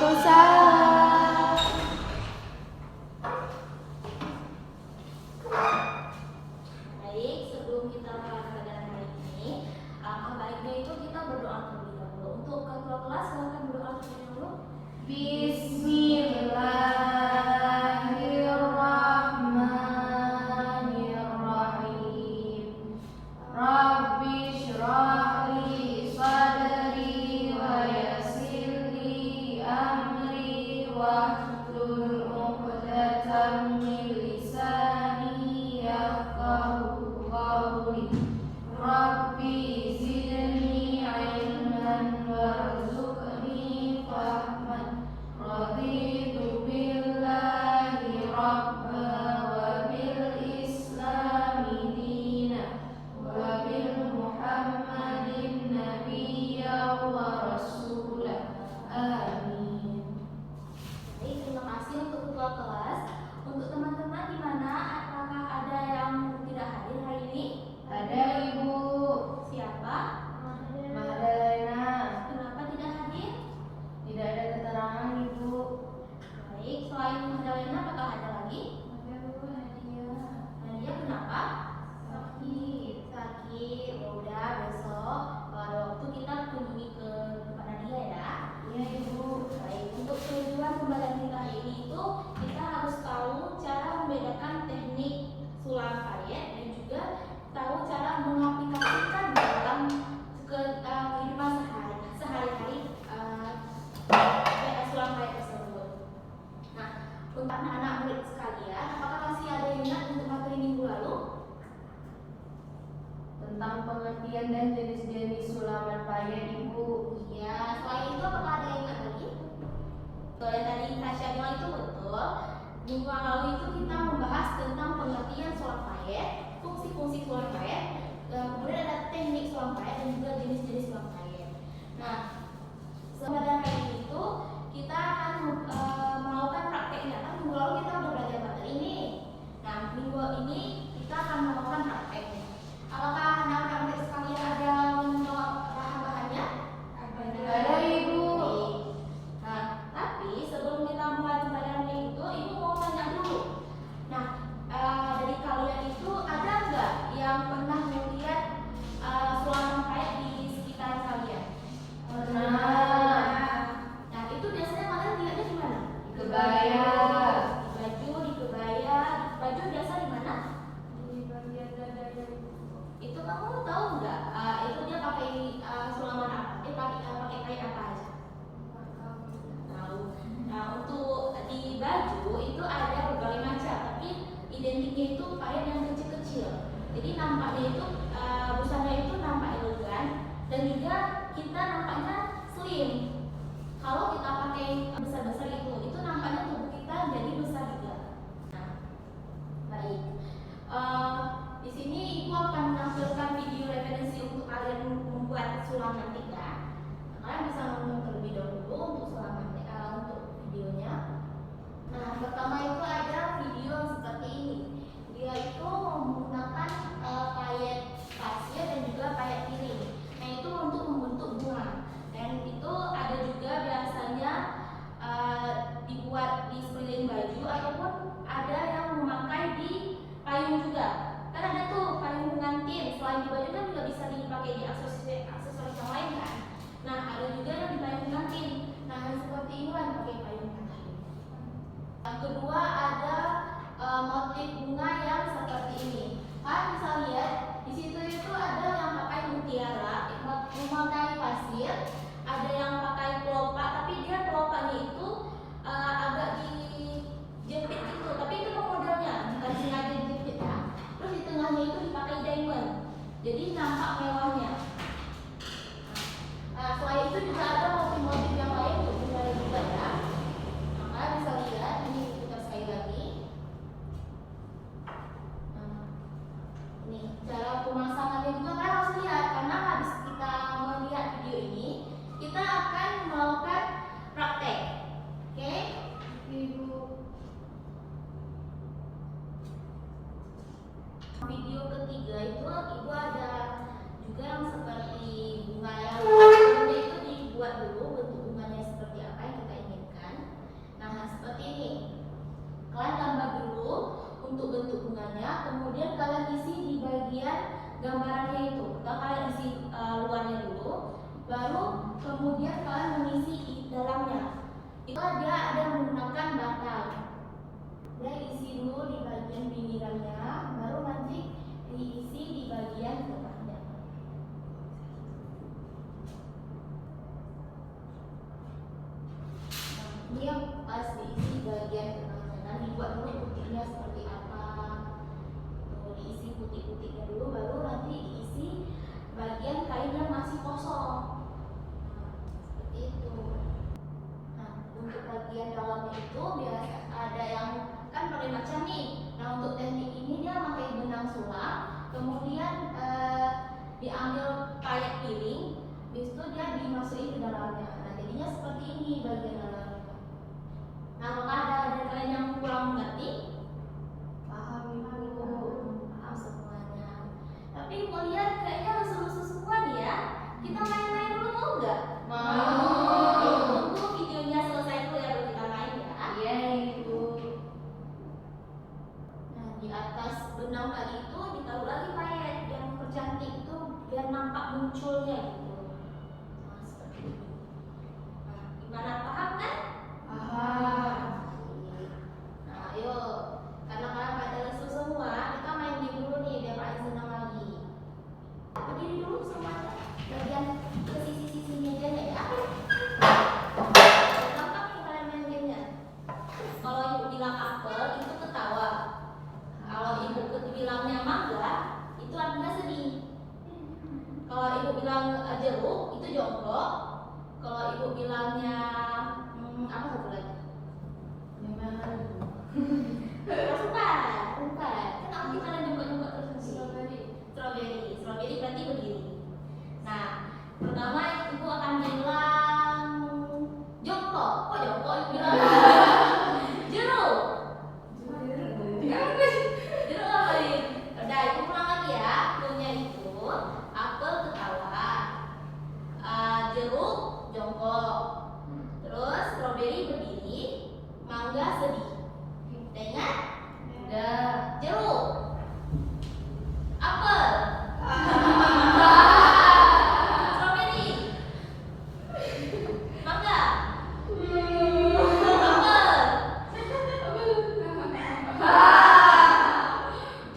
Waalaikumsalam. Baik, sebelum kita mulai pelajaran hari ini, alangkah baiknya itu kita berdoa terlebih dahulu. Untuk ketua kelas, silakan berdoa terlebih dahulu. Bismillahirrahmanirrahim. Rabbi shrah li sadri wa yassir li amri wahlul 'uqdatam min lisani yafqahu qawli. Rabbi zidni ilman warzuqni fahman. Raditu billahi rabba wa bil islami dina wa bil muhammadin nabiyya wa rasulah. Amin. Baik, terima kasih untuk ketua kelas. Untuk teman-teman di mana, apakah ada yang tidak hadir hari ini? Ada Ibu Siapa? Madalena. Kenapa tidak hadir? Tidak ada keterangan Ibu. Baik, selain Magdalena, apakah ada lagi? Ada Bu Nadia. Nadia kenapa? Sakit. Sakit. Ya udah, besok kalau ada waktu kita kunjungi ke tempat Nadia ya. Iya Ibu. Baik, untuk tujuan pembelajaran kita hari ini itu kita harus tahu cara membedakan teknik sulam payet dan juga tahu cara mengaplikasikan dalam kehidupan sehari-hari sulam payet tersebut. Nah, untuk anak-anak murid sekalian, apakah masih ada yang ingat untuk materi minggu lalu? Tentang pengertian dan jenis-jenis sulaman payet Ibu. Iya, selain itu apakah ada yang ingat lagi? Kalau yang tadi Tasya bilang itu betul. Minggu yang lalu itu kita membahas tentang pengertian sulam payet, fungsi-fungsi sulam payet, kemudian ada teknik sulam payet dan juga jenis-jenis sulam payet. Nah, pada hari ini itu kita akan melakukan prakteknya. Kan minggu lalu kita udah belajar materi ini. Nah, minggu ini kita akan melakukan prakteknya. Apakah anak-anak murid sekalian ada menjawab bahan-bahannya? Ada Ibu. Baik. Nah, tapi sebelum kita mulai pembelajarannya itu, Ibu mau tanya dulu. Nah, dari kalian itu ada nggak yang pernah melihat sulaman payet di sekitar kalian? Pernah. Nah, itu biasanya kalian lihatnya di mana? Di kebaya. Di baju, di kebaya. Baju biasa di mana? Di bagian dada Ibu. Itu kamu tahu nggak? Itu dia pakai sulaman apa? Pakai kain apa aja? Tahu. Nah, untuk di baju itu ada berbagai macam, tapi identiknya itu payet yang kecil-kecil. Jadi nampaknya itu busana itu nampak elegan dan juga kita nampaknya slim. Kalau kita pakai besar-besar itu nampaknya tubuh kita jadi besar juga. Nah, baik. Di sini Ibu akan menampilkan video referensi untuk kalian membuat sulam nanti ya. Kalian bisa nonton terlebih dahulu untuk untuk videonya. Nah, pertama itu ada video yang seperti ini. Dia itu menggunakan payet pasir dan juga payet piring. Nah, itu untuk membentuk bunga. Dan itu ada juga biasanya dibuat di sekeliling baju ataupun ada yang memakai di payung juga. Kan ada tuh payung pengantin, selain di baju kan juga bisa dipakai di aksesoris yang lain kan. Nah, ada juga yang di payung pengantin. Nah, yang seperti ini lah pakai payung pengantin. Yang kedua ada motif bunga yang seperti ini. Kalian bisa lihat di situ itu ada yang pakai mutiara, memakai pasir, ada yang pakai kelopak, tapi dia kelopaknya itu agak dijepit gitu, tapi itu modelnya bukan sengaja dijepit ya. Terus di tengahnya itu dipakai diamond, jadi nampak mewahnya. Nah, selain itu juga ada motif-motif yang lain untuk bunga juga ya. Nah, kalian bisa lihat ini putar sekali lagi. Nah, ini cara pemasangannya juga kalian harus lihat karena habis kita melihat video ini kita akan melakukan praktek. Oke? Ibu. Video ketiga itu Ibu ada juga yang seperti kemudian kalian mengisi di dalamnya. Itu dia ada menggunakan bantal. Dia isi dulu di bagian pinggirannya, baru nanti diisi di bagian tengahnya. Nah, ini yang pas diisi bagian tengahnya. Nah, dibuat dulu putihnya seperti apa. Tuh, diisi putih-putihnya dulu, baru nanti diisi bagian kain yang masih kosong. Nah, seperti itu. Nah, untuk bagian dalamnya itu biasa ada yang kan macam nih. Nah, untuk teknik ini dia pakai benang sulam, kemudian diambil payet piring, habis itu dia dimasukin ke dalamnya. Nah, jadinya seperti ini bagian dalamnya. Nah, apakah ada dari kalian yang kurang mengerti? Paham Ibu? Paham semuanya. Tapi kalian kayaknya lusuh-lusuh semua nih ya. Kita main-main dulu mau nggak? Mau. Tunggu videonya selesai dulu ya, baru kita main ya. Iya Ibu. Nah, di atas benang tadi itu ditaruh lagi payet yang percantik itu biar nampak munculnya gitu. Nah, seperti ini. Nah, gimana, paham kan? Paham. Nah, ayo, karena kalian pada lesu semua, kita main game dulu nih biar kalian senang lagi. Berdiri dulu semuanya, bagian ke sisi-sisinya aja ya. Gampang nih kalian main gamenya. Kalau ibu bilang apel itu ketawa. Kalau ibu bilangnya mangga itu artinya sedih. Kalau ibu bilang jeruk itu jongkok. Kalau ibu bilangnya apa satu lagi? Rumpat. Kenapa kita jongkok-jongkok terus? Strawberry berarti begini. Nah, pertama ibu akan bilang jongkok. Kok jongkok ibu bilang? Jeruk. Jeruk apa nih? Udah, ibu ulang lagi ya. Cluenya itu apel ketawa, jeruk jongkok, terus strawberry berdiri, mangga sedih. Udah ingat? Udah. Jeruk, apel, strawberry, mangga,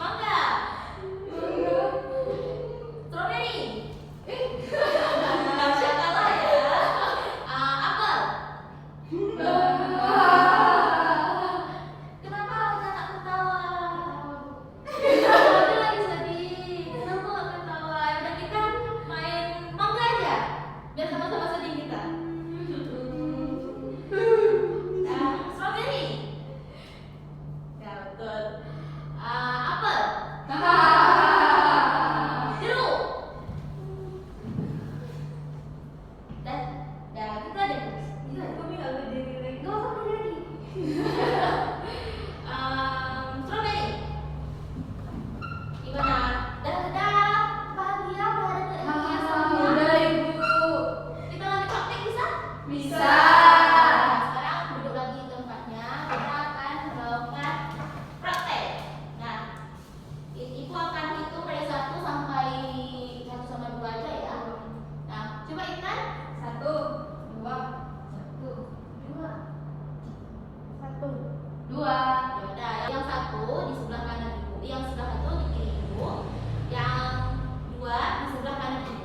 mangga, strawberry. Tasya kalah ya. Apel. Kenapa kita tak ketawa? Dia lagi sedih. Kenapa nggak ketawa? Udah kita main mangga aja. Biar sama-sama sedih kita. Strawberry. Ya betul. Apel. Jeruk. Dan kita ada terus. Kami nggak berdiri lagi. Gak usah berdiri lagi. Strawberry. Gimana? Dah bahagia udah ada kehiasannya. Udah Ibu. Kita lanjut praktek bisa? Bisa. Sekarang duduk lagi di tempatnya. Kita akan melakukan praktek. Nah, ibu akan hitung dari 1 sampai 2 aja ya. Nah, coba Intan. 1, 2, 1, 2. Ya udah, yang 1 di sebelah kanan ibu, yang sebelah 1 di kiri ibu, yang 2 di sebelah kanan ibu.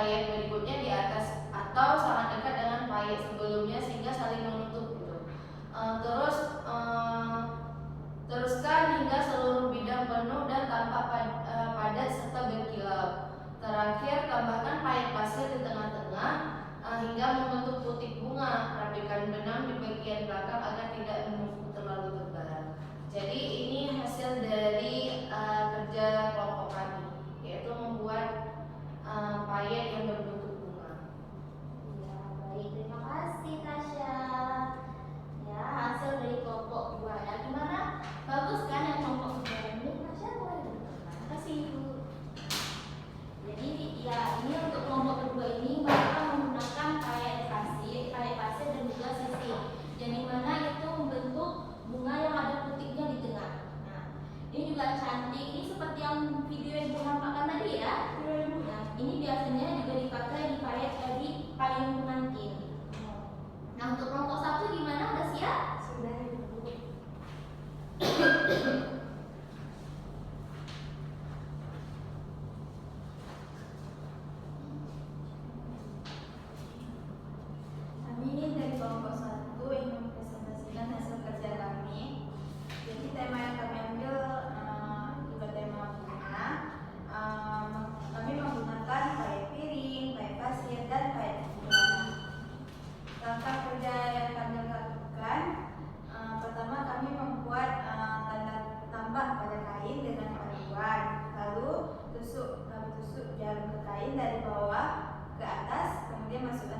payet berikutnya di atas atau sangat dekat dengan payet sebelumnya sehingga saling menutup gitu. Teruskan hingga seluruh bidang penuh dan tampak padat serta berkilau. Terakhir, tambahkan payet pasir di tengah-tengah hingga membentuk putik bunga. Rapikan benang di bagian belakang agar tidak menumpuk terlalu tebal. Jadi ini hasil dari kerja kelompok kami, yaitu membuat payet yang berbentuk bunga. Ya, baik, terima kasih Tasya. Ya, hasil dari kelompok 2. Ya, gimana? Bagus kan yang kelompok 2 ini? Tasya boleh. Terima kasih Ibu. Jadi ya, ini untuk kelompok kedua ini mereka menggunakan payet pasir dan juga sisir. Yang dimana itu membentuk bunga yang ada putiknya di tengah. Nah, ini juga cantik. Ini seperti yang video yang Ibu nampakkan tadi ya. Nah, ini biasanya juga dipakai di payung pengantin. Nah, untuk kelompok 1 gimana? Udah siap? Sudah, Ibu. Kami ini dari kelompok 1 ingin mempresentasikan hasil kerja kami. Jadi tema yang kami ambil juga tema bunga. Kami menggunakan payet piring, payet pasir, dan payet bunga. Langkah kerja yang kami lakukan, pertama kami membuat tanda tambah pada kain dengan paduan. Lalu kami tusuk jarum ke kain dari bawah ke atas, kemudian masukkan